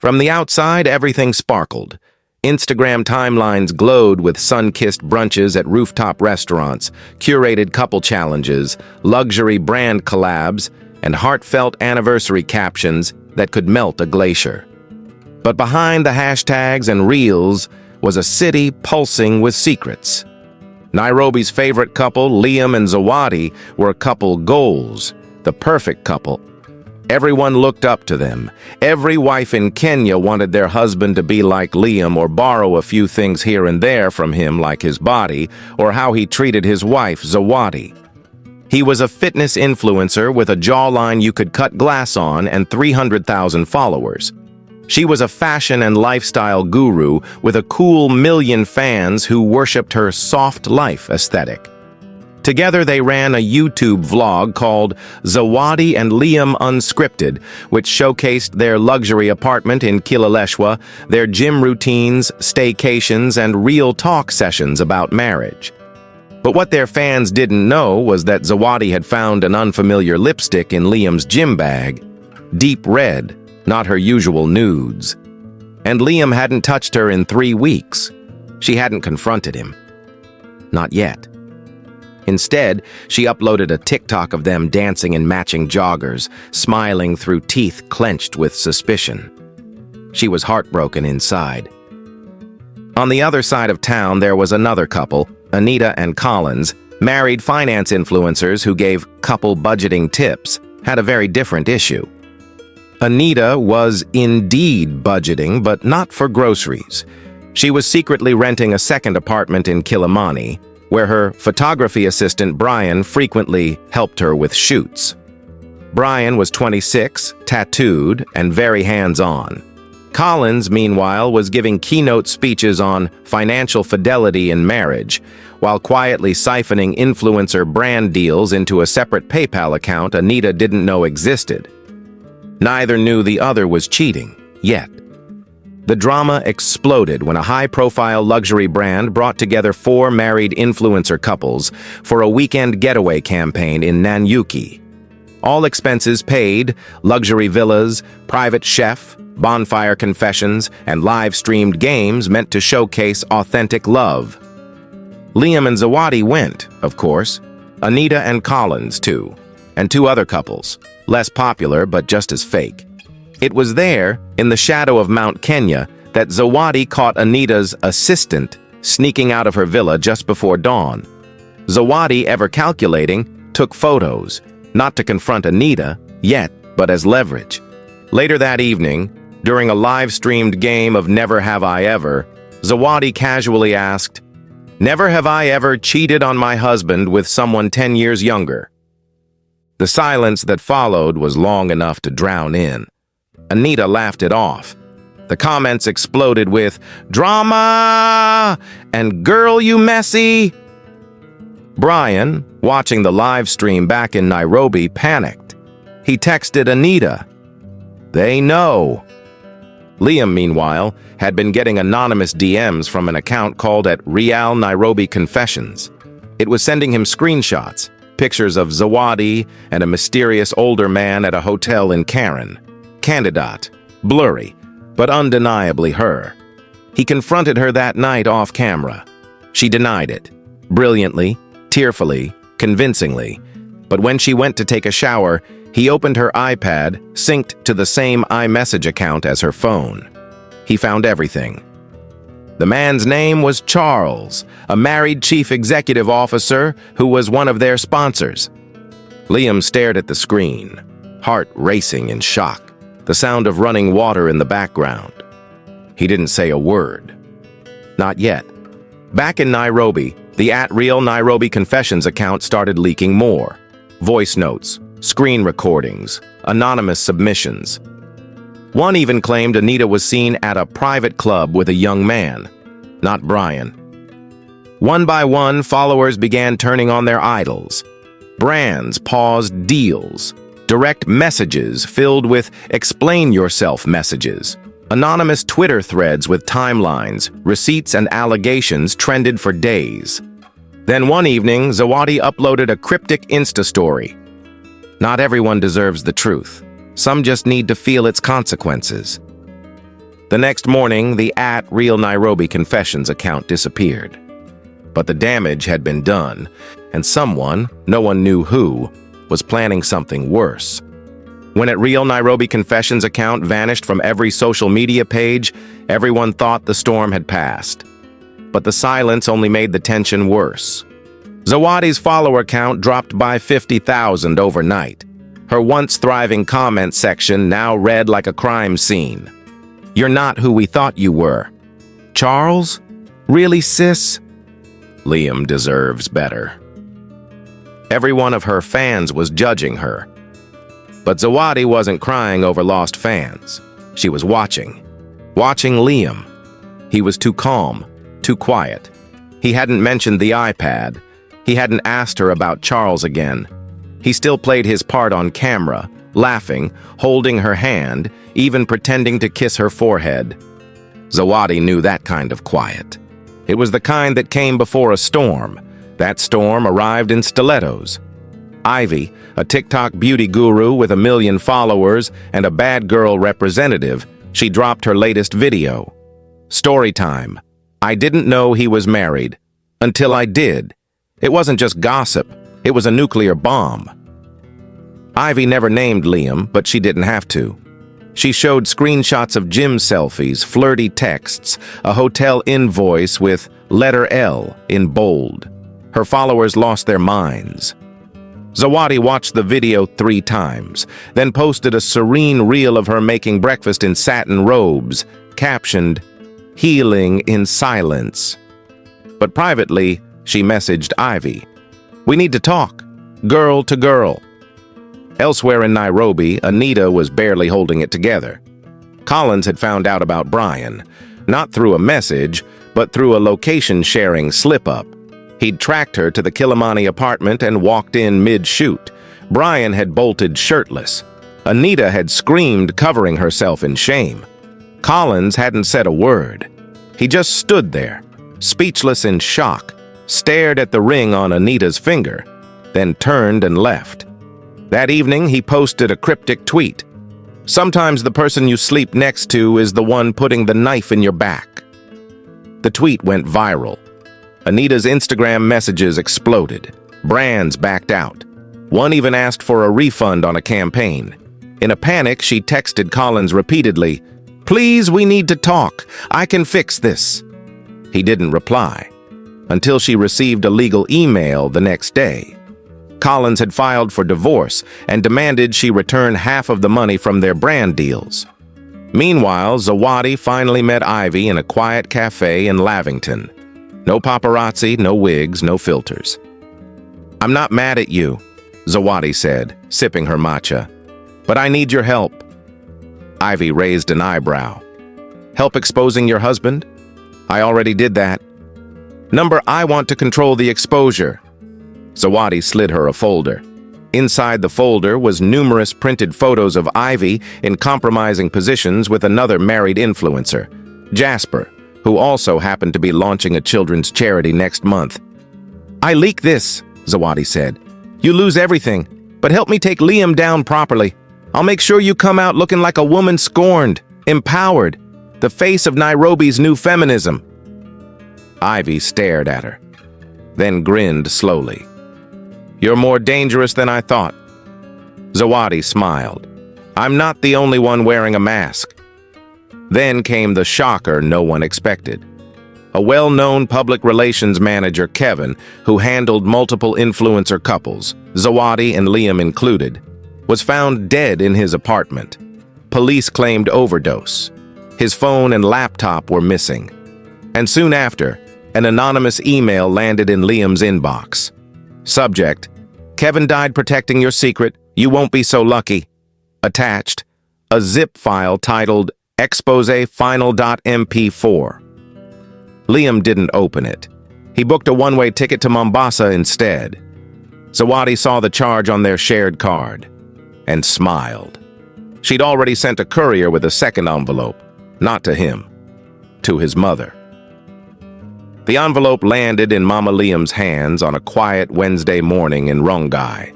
From the outside, everything sparkled. Instagram timelines glowed with sun-kissed brunches at rooftop restaurants, curated couple challenges, luxury brand collabs, and heartfelt anniversary captions that could melt a glacier. But behind the hashtags and reels was a city pulsing with secrets. Nairobi's favorite couple, Liam and Zawadi, were couple goals, the perfect couple. Everyone looked up to them. Every wife in Kenya wanted their husband to be like Liam or borrow a few things here and there from him, like his body or how he treated his wife, Zawadi. He was a fitness influencer with a jawline you could cut glass on and 300,000 followers. She was a fashion and lifestyle guru with a cool 1 million fans who worshipped her soft life aesthetic. Together they ran a YouTube vlog called Zawadi and Liam Unscripted, which showcased their luxury apartment in Kileleshwa, their gym routines, staycations, and real talk sessions about marriage. But what their fans didn't know was that Zawadi had found an unfamiliar lipstick in Liam's gym bag. Deep red, not her usual nudes. And Liam hadn't touched her in 3 weeks. She hadn't confronted him. Not yet. Instead, she uploaded a TikTok of them dancing in matching joggers, smiling through teeth clenched with suspicion. She was heartbroken inside. On the other side of town, there was another couple, Anita and Collins, married finance influencers who gave couple budgeting tips, had a very different issue. Anita was indeed budgeting, but not for groceries. She was secretly renting a second apartment in Kilimani, where her photography assistant Brian frequently helped her with shoots. Brian was 26, tattooed, and very hands-on. Collins, meanwhile, was giving keynote speeches on financial fidelity in marriage, while quietly siphoning influencer brand deals into a separate PayPal account Anita didn't know existed. Neither knew the other was cheating, yet. The drama exploded when a high-profile luxury brand brought together 4 married influencer couples for a weekend getaway campaign in Nanyuki. All expenses paid, luxury villas, private chef, bonfire confessions, and live-streamed games meant to showcase authentic love. Liam and Zawadi went, of course, Anita and Collins, too, and 2 other couples, less popular but just as fake. It was there, in the shadow of Mount Kenya, that Zawadi caught Anita's assistant sneaking out of her villa just before dawn. Zawadi, ever calculating, took photos, not to confront Anita, yet, but as leverage. Later that evening, during a live-streamed game of Never Have I Ever, Zawadi casually asked, "Never have I ever cheated on my husband with someone 10 years younger." The silence that followed was long enough to drown in. Anita laughed it off. The comments exploded with, "Drama!" and "Girl, you messy!" Brian, watching the live stream back in Nairobi, panicked. He texted Anita, "They know." Liam, meanwhile, had been getting anonymous DMs from an account called at Real Nairobi Confessions. It was sending him screenshots, pictures of Zawadi and a mysterious older man at a hotel in Karen. Candidate, blurry, but undeniably her. He confronted her that night off camera. She denied it, brilliantly, tearfully, convincingly. But when she went to take a shower, he opened her iPad, synced to the same iMessage account as her phone. He found everything. The man's name was Charles, a married chief executive officer who was one of their sponsors. Liam stared at the screen, heart racing in shock, the sound of running water in the background. He didn't say a word. Not yet. Back in Nairobi, the @Real Nairobi Confessions account started leaking more. Voice notes, screen recordings, anonymous submissions. One even claimed Anita was seen at a private club with a young man, not Brian. One by one, followers began turning on their idols. Brands paused deals. Direct messages filled with explain yourself messages. Anonymous Twitter threads with timelines, receipts, and allegations trended for days. Then one evening, Zawadi uploaded a cryptic Insta story. "Not everyone deserves the truth. Some just need to feel its consequences." The next morning, the @Real Nairobi Confessions account disappeared. But the damage had been done, and someone, no one knew who, was planning something worse. When @Real Nairobi Confessions account vanished from every social media page, everyone thought the storm had passed. But the silence only made the tension worse. Zawadi's follower count dropped by 50,000 overnight. Her once thriving comment section now read like a crime scene. "You're not who we thought you were." "Charles? Really, sis?" "Liam deserves better." Every one of her fans was judging her. But Zawadi wasn't crying over lost fans. She was watching Liam. He was too calm, too quiet. He hadn't mentioned the iPad. He hadn't asked her about Charles again. He still played his part on camera, laughing, holding her hand, even pretending to kiss her forehead. Zawadi knew that kind of quiet. It was the kind that came before a storm. That storm arrived in stilettos. Ivy, a TikTok beauty guru with 1 million followers and a bad girl representative, she dropped her latest video. Story time. "I didn't know he was married. Until I did." It wasn't just gossip. It was a nuclear bomb. Ivy never named Liam, but she didn't have to. She showed screenshots of gym selfies, flirty texts, a hotel invoice with letter L in bold. Her followers lost their minds. Zawadi watched the video 3 times, then posted a serene reel of her making breakfast in satin robes, captioned, "Healing in silence." But privately, she messaged Ivy, "We need to talk, girl to girl." Elsewhere in Nairobi, Anita was barely holding it together. Collins had found out about Brian, not through a message, but through a location-sharing slip-up. He'd tracked her to the Kilimani apartment and walked in mid-shoot. Brian had bolted shirtless. Anita had screamed, covering herself in shame. Collins hadn't said a word. He just stood there, speechless in shock, stared at the ring on Anita's finger, then turned and left. That evening, he posted a cryptic tweet. "Sometimes the person you sleep next to is the one putting the knife in your back." The tweet went viral. Anita's Instagram messages exploded. Brands backed out. One even asked for a refund on a campaign. In a panic, she texted Collins repeatedly, "Please, we need to talk. I can fix this." He didn't reply, until she received a legal email the next day. Collins had filed for divorce and demanded she return half of the money from their brand deals. Meanwhile, Zawadi finally met Ivy in a quiet cafe in Lavington. No paparazzi, no wigs, no filters. "I'm not mad at you," Zawadi said, sipping her matcha, "but I need your help." Ivy raised an eyebrow. "Help exposing your husband? I already did that." "I want to control the exposure." Zawadi slid her a folder. Inside the folder was numerous printed photos of Ivy in compromising positions with another married influencer, Jasper, who also happened to be launching a children's charity next month. "I leak this," Zawadi said. "You lose everything, but help me take Liam down properly. I'll make sure you come out looking like a woman scorned, empowered, the face of Nairobi's new feminism." Ivy stared at her, then grinned slowly. "You're more dangerous than I thought." Zawadi smiled. "I'm not the only one wearing a mask." Then came the shocker no one expected. A well-known public relations manager, Kevin, who handled multiple influencer couples, Zawadi and Liam included, was found dead in his apartment. Police claimed overdose. His phone and laptop were missing. And soon after, an anonymous email landed in Liam's inbox. Subject: "Kevin died protecting your secret. You won't be so lucky." Attached, a zip file titled Expose Final.mp4. Liam didn't open it. He booked a one-way ticket to Mombasa instead. Zawadi saw the charge on their shared card and smiled. She'd already sent a courier with a second envelope, not to him, to his mother. The envelope landed in Mama Liam's hands on a quiet Wednesday morning in Rongai.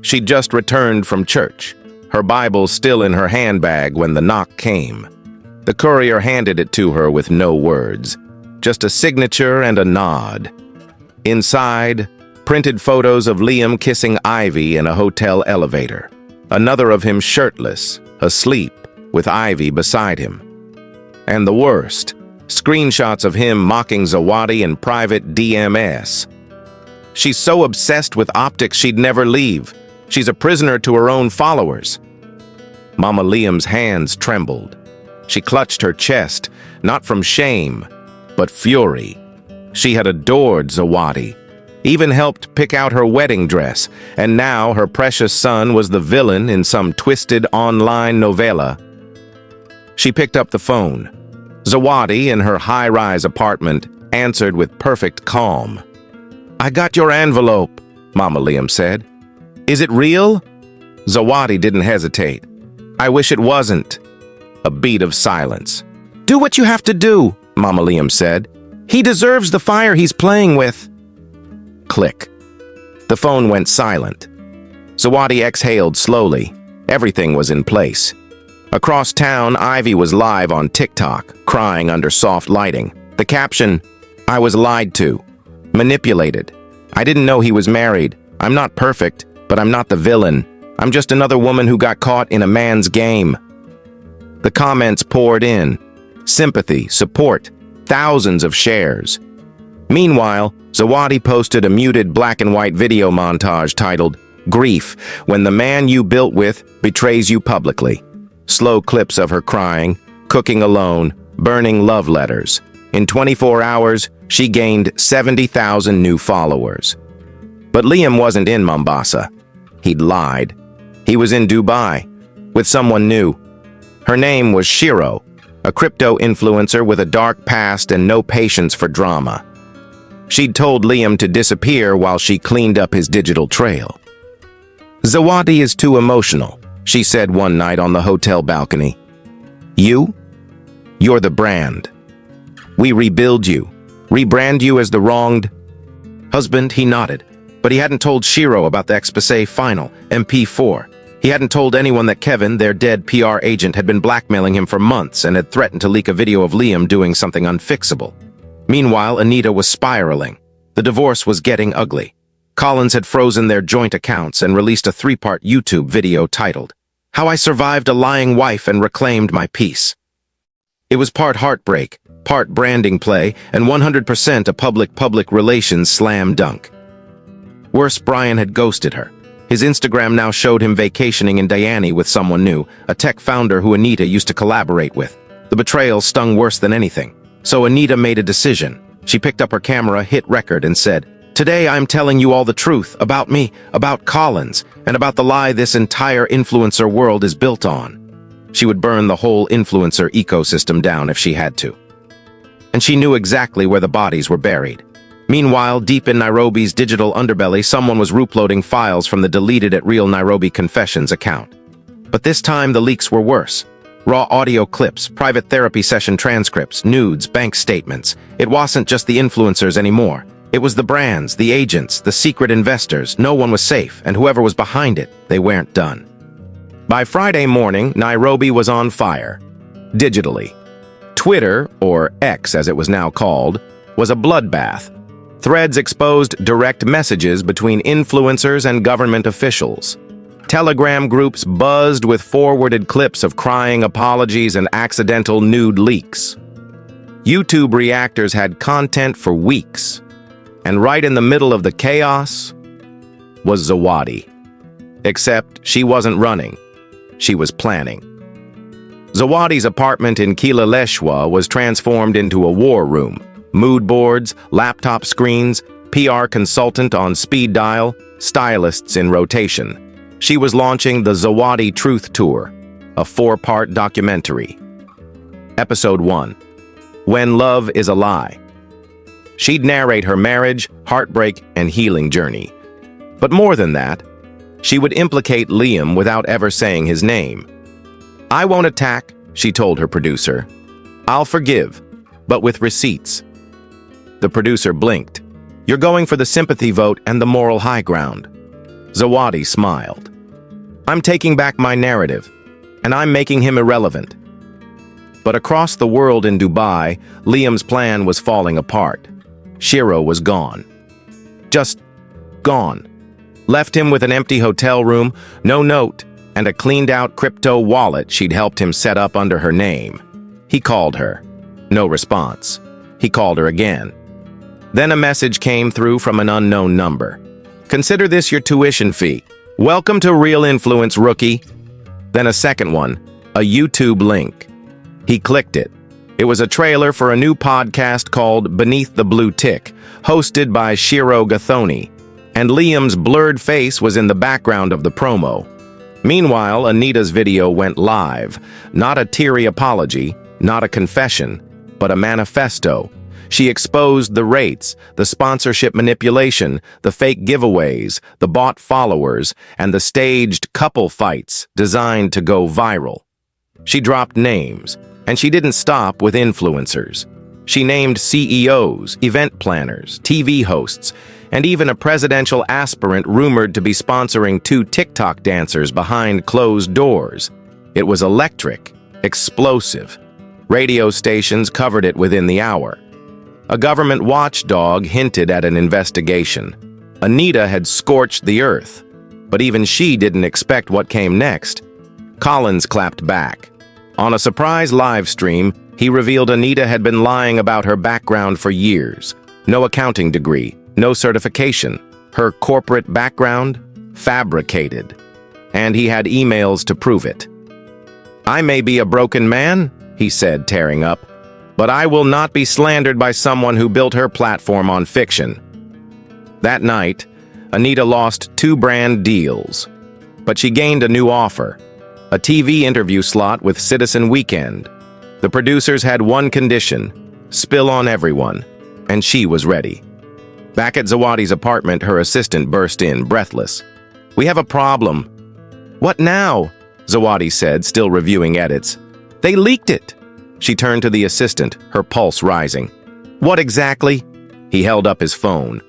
She'd just returned from church, her Bible still in her handbag when the knock came. The courier handed it to her with no words, just a signature and a nod. Inside, printed photos of Liam kissing Ivy in a hotel elevator. Another of him shirtless, asleep, with Ivy beside him. And the worst, screenshots of him mocking Zawadi in private DMS. She's so obsessed with optics she'd never leave. She's a prisoner to her own followers. Mama Liam's hands trembled. She clutched her chest, not from shame, but fury. She had adored Zawadi, even helped pick out her wedding dress, and now her precious son was the villain in some twisted online novella. She picked up the phone. Zawadi, in her high-rise apartment, answered with perfect calm. "I got your envelope," Mama Liam said. "Is it real?" Zawadi didn't hesitate. "I wish it wasn't." A beat of silence. "Do what you have to do," Mama Liam said. "He deserves the fire he's playing with." Click. The phone went silent. Zawadi exhaled slowly. Everything was in place. Across town, Ivy was live on TikTok, crying under soft lighting. The caption, "I was lied to. Manipulated. I didn't know he was married. I'm not perfect, but I'm not the villain. I'm just another woman who got caught in a man's game." The comments poured in. Sympathy, support, thousands of shares. Meanwhile, Zawadi posted a muted black and white video montage titled, "Grief, when the man you built with betrays you publicly." Slow clips of her crying, cooking alone, burning love letters. In 24 hours, she gained 70,000 new followers. But Liam wasn't in Mombasa. He'd lied. He was in Dubai, with someone new. Her name was Shiro, a crypto influencer with a dark past and no patience for drama. She'd told Liam to disappear while she cleaned up his digital trail. "Zawadi is too emotional," she said one night on the hotel balcony. You're the brand. We rebuild you, rebrand you as the wronged husband." He nodded, but he hadn't told Shiro about the Expose final, MP4. He hadn't told anyone that Kevin, their dead PR agent, had been blackmailing him for months and had threatened to leak a video of Liam doing something unfixable. Meanwhile, Anita was spiraling. The divorce was getting ugly. Collins had frozen their joint accounts and released a 3-part YouTube video titled, "How I Survived a Lying Wife and Reclaimed My Peace." It was part heartbreak, part branding play, and 100% a public relations slam dunk. Worse, Brian had ghosted her. His Instagram now showed him vacationing in Diani with someone new, a tech founder who Anita used to collaborate with. The betrayal stung worse than anything. So Anita made a decision. She picked up her camera, hit record, and said, "Today I'm telling you all the truth about me, about Collins, and about the lie this entire influencer world is built on." She would burn the whole influencer ecosystem down if she had to. And she knew exactly where the bodies were buried. Meanwhile, deep in Nairobi's digital underbelly, someone was uploading files from the deleted at Real Nairobi Confessions account. But this time the leaks were worse. Raw audio clips, private therapy session transcripts, nudes, bank statements. It wasn't just the influencers anymore. It was the brands, the agents, the secret investors. No one was safe, and whoever was behind it, they weren't done. By Friday morning, Nairobi was on fire. Digitally. Twitter, or X as it was now called, was a bloodbath. Threads exposed direct messages between influencers and government officials. Telegram groups buzzed with forwarded clips of crying apologies and accidental nude leaks. YouTube reactors had content for weeks. And right in the middle of the chaos was Zawadi. Except she wasn't running. She was planning. Zawadi's apartment in Kilaleshwa was transformed into a war room. Mood boards, laptop screens, PR consultant on speed dial, stylists in rotation. She was launching the Zawadi Truth Tour, a 4-part documentary. Episode 1. When Love is a Lie. She'd narrate her marriage, heartbreak, and healing journey. But more than that, she would implicate Liam without ever saying his name. "I won't attack," she told her producer. "I'll forgive, but with receipts." The producer blinked. "You're going for the sympathy vote and the moral high ground." Zawadi smiled. "I'm taking back my narrative, and I'm making him irrelevant." But across the world in Dubai, Liam's plan was falling apart. Shiro was gone. Just gone. Left him with an empty hotel room, no note, and a cleaned-out crypto wallet she'd helped him set up under her name. He called her. No response. He called her again. Then a message came through from an unknown number. "Consider this your tuition fee. Welcome to Real Influence, rookie." Then a second one, a YouTube link. He clicked it. It was a trailer for a new podcast called Beneath the Blue Tick, hosted by Shiro Gathoni, and Liam's blurred face was in the background of the promo. Meanwhile, Anita's video went live. Not a teary apology, not a confession, but a manifesto. She exposed the rates, the sponsorship manipulation, the fake giveaways, the bot followers, and the staged couple fights designed to go viral. She dropped names, and she didn't stop with influencers. She named CEOs, event planners, TV hosts, and even a presidential aspirant rumored to be sponsoring 2 TikTok dancers behind closed doors. It was electric, explosive. Radio stations covered it within the hour. A government watchdog hinted at an investigation. Anita had scorched the earth, but even she didn't expect what came next. Collins clapped back. On a surprise live stream, he revealed Anita had been lying about her background for years. No accounting degree, no certification. Her corporate background? Fabricated. And he had emails to prove it. "I may be a broken man," he said, tearing up, "but I will not be slandered by someone who built her platform on fiction." That night, Anita lost 2 brand deals, but she gained a new offer, a TV interview slot with Citizen Weekend. The producers had one condition: spill on everyone, and she was ready. Back at Zawadi's apartment, her assistant burst in, breathless. "We have a problem." "What now?" Zawadi said, still reviewing edits. "They leaked it." She turned to the assistant, her pulse rising. "What exactly?" He held up his phone.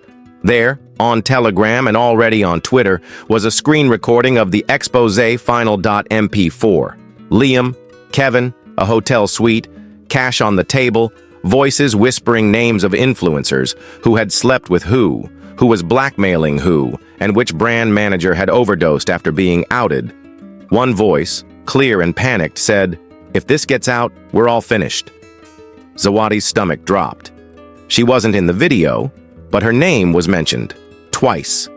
There, on Telegram and already on Twitter, was a screen recording of the expose final.mp4. Liam, Kevin, a hotel suite, cash on the table, voices whispering names of influencers, who had slept with who was blackmailing who, and which brand manager had overdosed after being outed. One voice, clear and panicked, said, "If this gets out, we're all finished." Zawadi's stomach dropped. She wasn't in the video, but her name was mentioned, twice.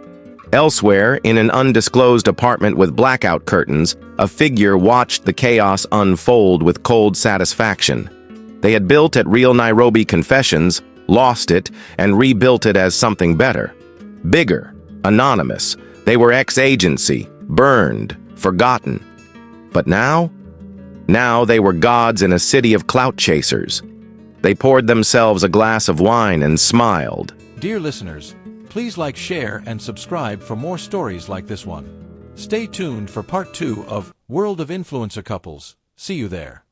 Elsewhere, in an undisclosed apartment with blackout curtains, a figure watched the chaos unfold with cold satisfaction. They had built at Real Nairobi Confessions, lost it, and rebuilt it as something better. Bigger, anonymous. They were ex-agency, burned, forgotten. But now? Now they were gods in a city of clout chasers. They poured themselves a glass of wine and smiled. Dear listeners, please like, share, and subscribe for more stories like this one. Stay tuned for part 2 of World of Influencer Couples. See you there.